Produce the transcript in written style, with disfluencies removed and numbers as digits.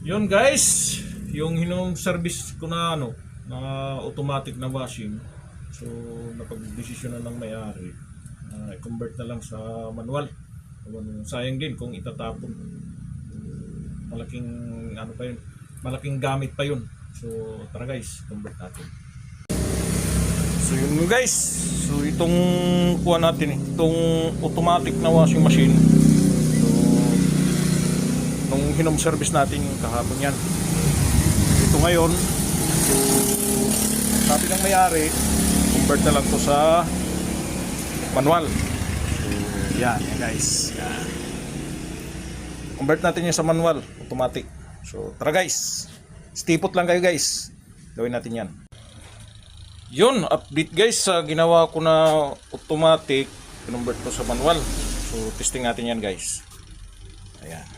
Yun guys, yung hinong service ko na na automatic na washing. So napag-desisyon na ng may-ari. I-convert na lang sa manual. Sayang din kung itatapon. Malaking pa yun. Malaking gamit pa yun. So tara guys, convert natin. So yun guys. So itong kuha natin itong automatic na washing machine. Nung hinom service natin kahapon yan. Ito ngayon, sabi ng may-ari, convert na lang to sa manual. So yan guys. Yan. Convert natin yan sa manual, automatic. So tara guys, stipot lang kayo guys. Gawin natin yan. Yun, update guys sa ginawa ko na automatic, convert to sa manual. So testing natin yan guys. Ayan.